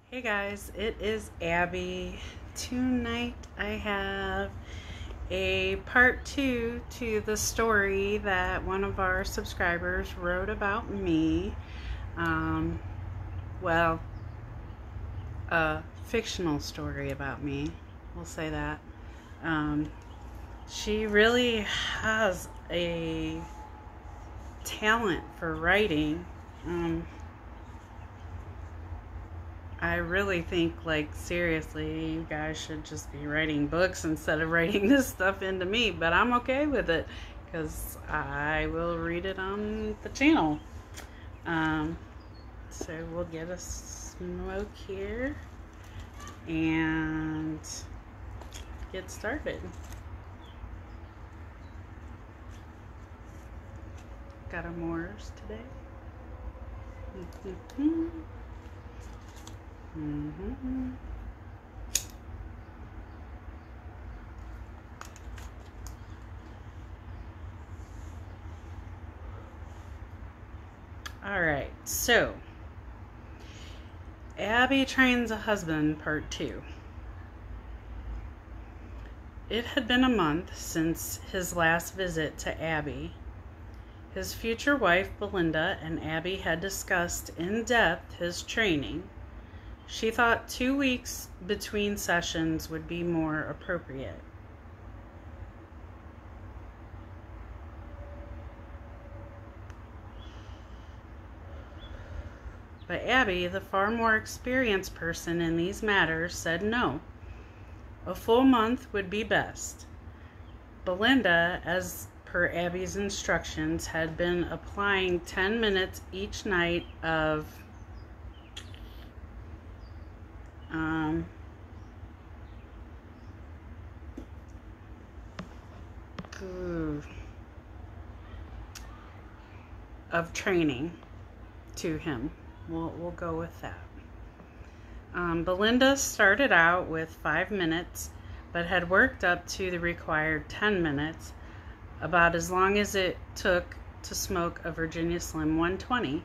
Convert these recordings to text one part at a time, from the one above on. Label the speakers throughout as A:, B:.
A: Hey guys, it is Abby. Tonight I have a part 2 to the story that one of our subscribers wrote about me. Well, a fictional story about me. We'll say that. She really has a talent for writing. I really think, seriously, you guys should just be writing books instead of writing this stuff into me. But I'm okay with it because I will read it on the channel. So we'll get a smoke here and get started. Got a Moors today. All right, so Abby Trains a Husband, Part 2. It had been a month since his last visit to Abby. His future wife, Belinda, and Abby had discussed in depth his training. She thought 2 weeks between sessions would be more appropriate. But Abby, the far more experienced person in these matters, said no. A full month would be best. Belinda, as per Abby's instructions, had been applying 10 minutes each night of training to him. We'll go with that. Belinda started out with 5 minutes, but had worked up to the required 10 minutes, about as long as it took to smoke a Virginia Slim 120.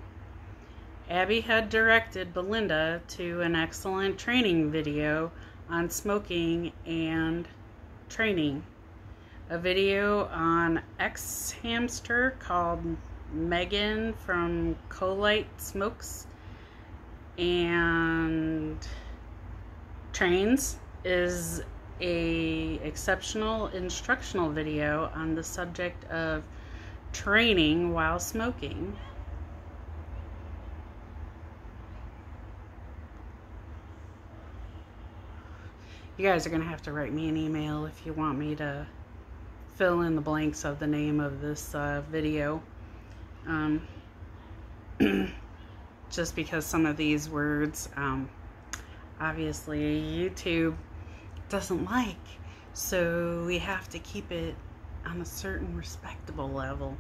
A: Abby had directed Belinda to an excellent training video on smoking and training. A video on ex-hamster called Megan from Colite Smokes and Trains is a exceptional instructional video on the subject of training while smoking. You guys are going to have to write me an email if you want me to fill in the blanks of the name of this video. Just because some of these words, obviously YouTube doesn't like, so we have to keep it on a certain respectable level.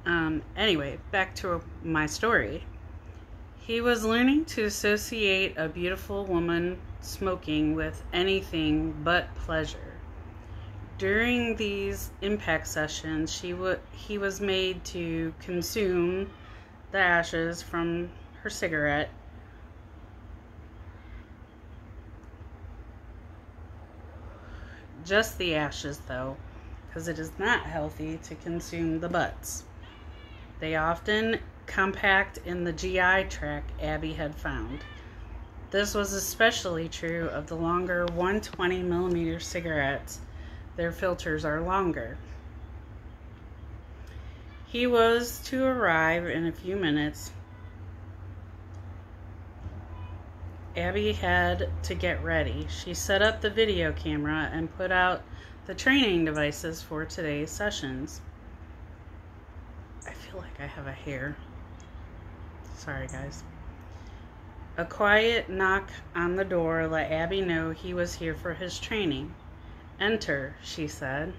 A: Anyway, back to my story. He was learning to associate a beautiful woman smoking with anything but pleasure. During these impact sessions, he was made to consume the ashes from her cigarette. Just the ashes, though, because it is not healthy to consume the butts. They often compact in the GI tract, Abby had found. This was especially true of the longer 120 millimeter cigarettes. Their filters are longer. He was to arrive in a few minutes. Abby had to get ready. She set up the video camera and put out the training devices for today's sessions. I feel like I have a hair. Sorry, guys. A quiet knock on the door let Abby know he was here for his training. "Enter," she said.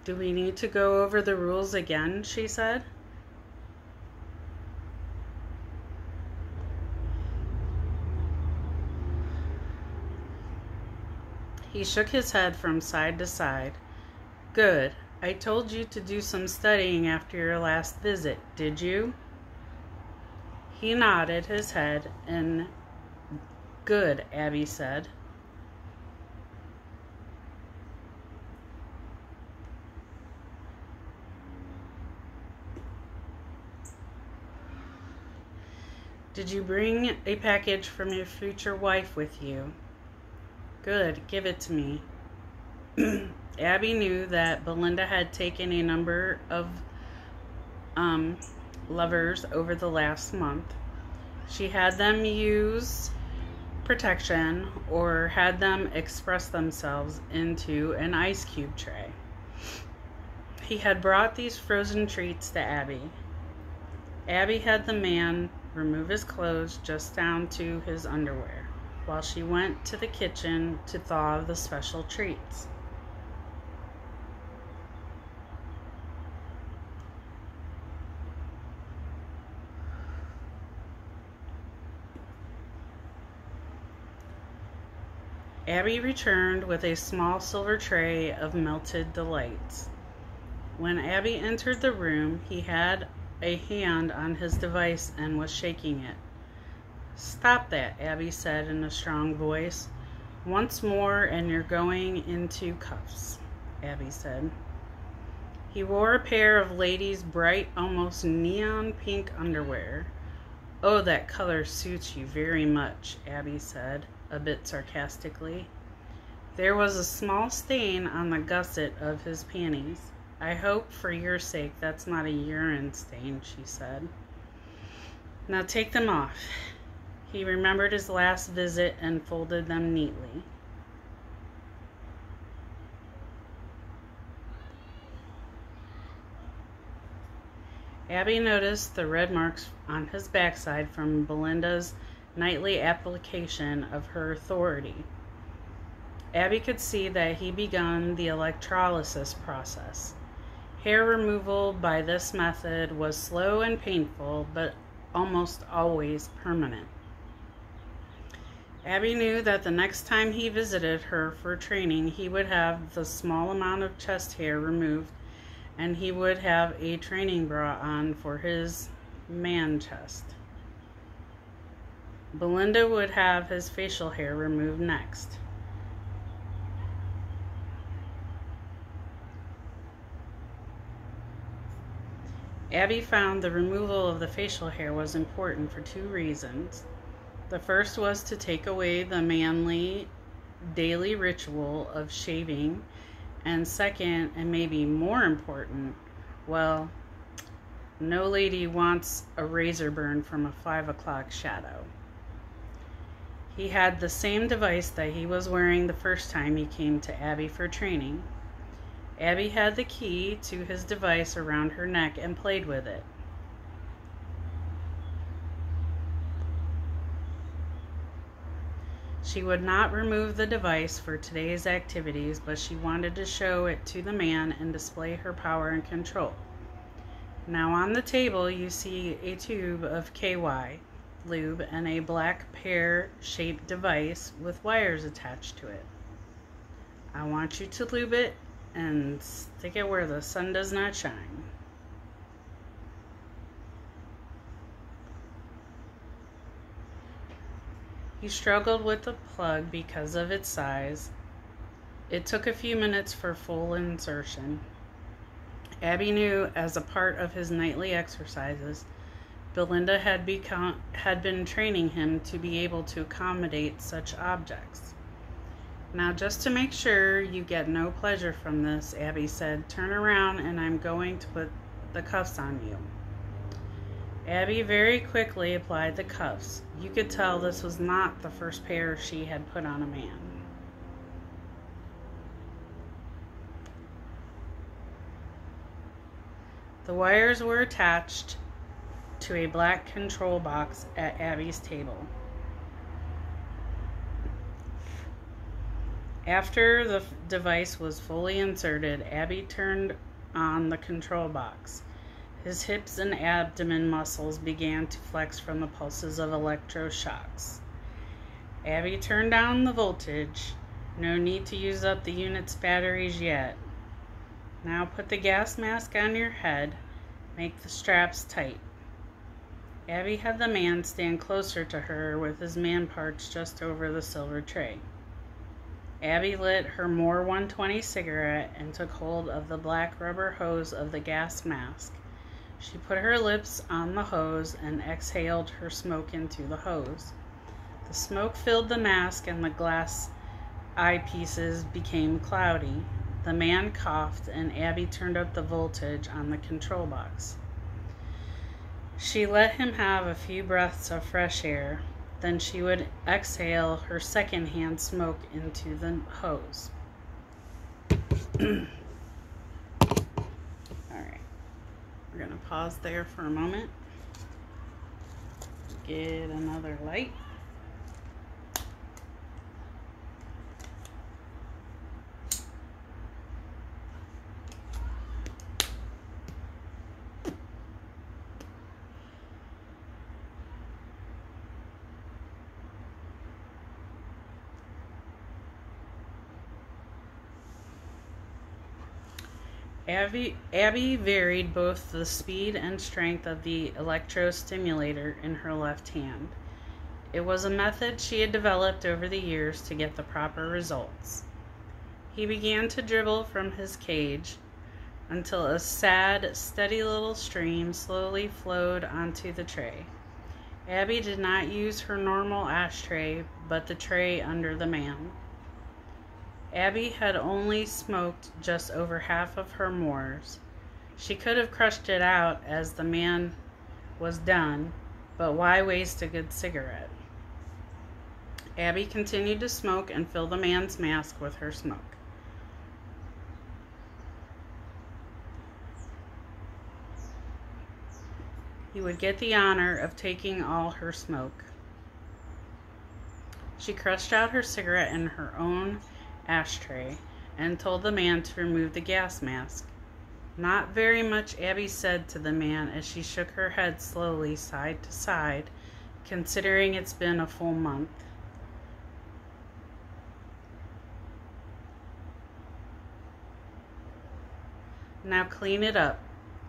A: "Do we need to go over the rules again?" she said. He shook his head from side to side. "Good. I told you to do some studying after your last visit, did you?" He nodded his head and, "Good," Abby said. "Did you bring a package from your future wife with you?" "Good, give it to me." Abby knew that Belinda had taken a number of lovers over the last month. She had them use protection or had them express themselves into an ice cube tray. He had brought these frozen treats to Abby. Abby had the man remove his clothes just down to his underwear, while she went to the kitchen to thaw the special treats. Abby returned with a small silver tray of melted delights. When Abby entered the room, he had a hand on his device and was shaking it. "Stop that," Abby said in a strong voice. "Once more and you're going into cuffs," Abby said. He wore a pair of ladies' bright, almost neon pink underwear. "Oh, that color suits you very much," Abby said, a bit sarcastically. There was a small stain on the gusset of his panties. "I hope, for your sake, that's not a urine stain," she said. "Now take them off." He remembered his last visit and folded them neatly. Abby noticed the red marks on his backside from Belinda's nightly application of her authority. Abby could see that he begun the electrolysis process. Hair removal by this method was slow and painful, but almost always permanent. Abby knew that the next time he visited her for training, he would have the small amount of chest hair removed, and he would have a training bra on for his man chest. Belinda would have his facial hair removed next. Abby found the removal of the facial hair was important for two reasons. The first was to take away the manly daily ritual of shaving, and second, and maybe more important, well, no lady wants a razor burn from a 5 o'clock shadow. He had the same device that he was wearing the first time he came to Abby for training. Abby had the key to his device around her neck and played with it. She would not remove the device for today's activities, but she wanted to show it to the man and display her power and control. Now on the table you see a tube of KY lube and a black pear-shaped device with wires attached to it. I want you to lube it and stick it where the sun does not shine. He struggled with the plug because of its size. It took a few minutes for full insertion. Abby knew, as a part of his nightly exercises, Belinda had been training him to be able to accommodate such objects. "Now, just to make sure you get no pleasure from this," Abby said, "turn around and I'm going to put the cuffs on you." Abby very quickly applied the cuffs. You could tell this was not the first pair she had put on a man. The wires were attached to a black control box at Abby's table. After the device was fully inserted, Abby turned on the control box. His hips and abdomen muscles began to flex from the pulses of electroshocks. Abby turned down the voltage. No need to use up the unit's batteries yet. Now put the gas mask on your head. Make the straps tight. Abby had the man stand closer to her with his man parts just over the silver tray. Abby lit her more 120 cigarette and took hold of the black rubber hose of the gas mask. She put her lips on the hose and exhaled her smoke into the hose. The smoke filled the mask and the glass eyepieces became cloudy. The man coughed and Abby turned up the voltage on the control box. She let him have a few breaths of fresh air. Then she would exhale her second-hand smoke into the hose. Alright, we're going to pause there for a moment. Get another light. Abby varied both the speed and strength of the electrostimulator in her left hand. It was a method she had developed over the years to get the proper results. He began to dribble from his cage until a sad, steady little stream slowly flowed onto the tray. Abby did not use her normal ashtray, but the tray under the man. Abby had only smoked just over half of her mores. She could have crushed it out as the man was done, but why waste a good cigarette? Abby continued to smoke and fill the man's mask with her smoke. He would get the honor of taking all her smoke. She crushed out her cigarette in her own ashtray and told the man to remove the gas mask. Not very much, Abby said to the man as she shook her head slowly side to side, considering it's been a full month. Now clean it up,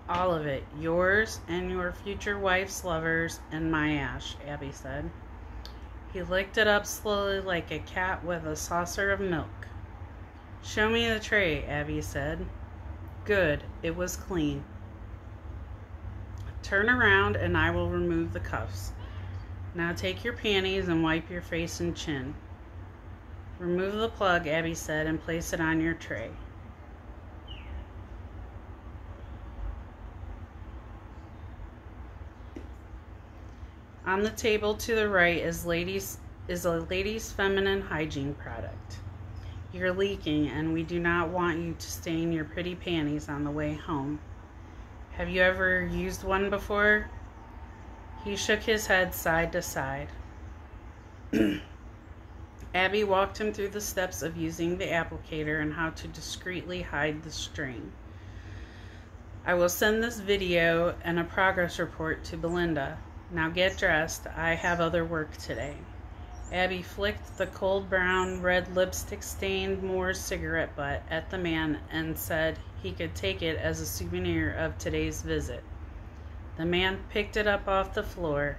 A: all of it, yours and your future wife's lovers and my ash, Abby said. He licked it up slowly like a cat with a saucer of milk. Show me the tray, Abby said. Good, it was clean. Turn around and I will remove the cuffs. Now take your panties and wipe your face and chin. Remove the plug, Abby said, and place it on your tray. On the table to the right is a lady's feminine hygiene product. You're leaking and we do not want you to stain your pretty panties on the way home. Have you ever used one before? He shook his head side to side. Abby walked him through the steps of using the applicator and how to discreetly hide the string. I will send this video and a progress report to Belinda. Now get dressed. I have other work today. Abby flicked the cold brown red lipstick stained Moore's cigarette butt at the man and said he could take it as a souvenir of today's visit. The man picked it up off the floor.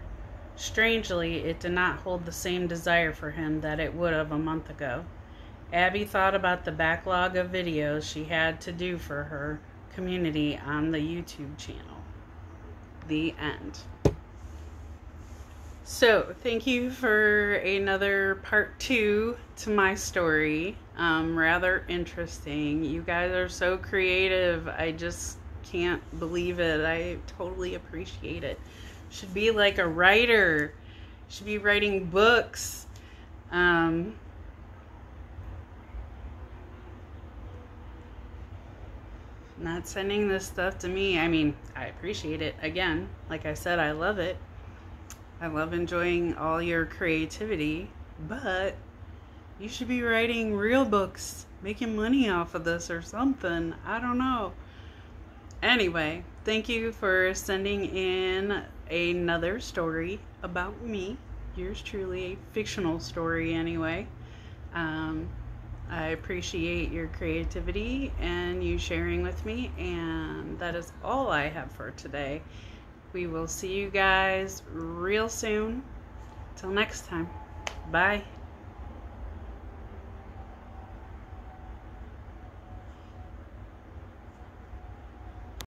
A: Strangely, it did not hold the same desire for him that it would have a month ago. Abby thought about the backlog of videos she had to do for her community on the YouTube channel. The end. So, thank you for another part 2 to my story. Rather interesting. You guys are so creative. I just can't believe it. I totally appreciate it. Should be like a writer. Should be writing books. Not sending this stuff to me. I mean, I appreciate it. Again, like I said, I love it. I love enjoying all your creativity, but you should be writing real books, making money off of this or something. I don't know. Anyway, thank you for sending in another story about me. Yours truly, a fictional story anyway. I appreciate your creativity and you sharing with me, and that is all I have for today. We will see you guys real soon. Till next time. Bye.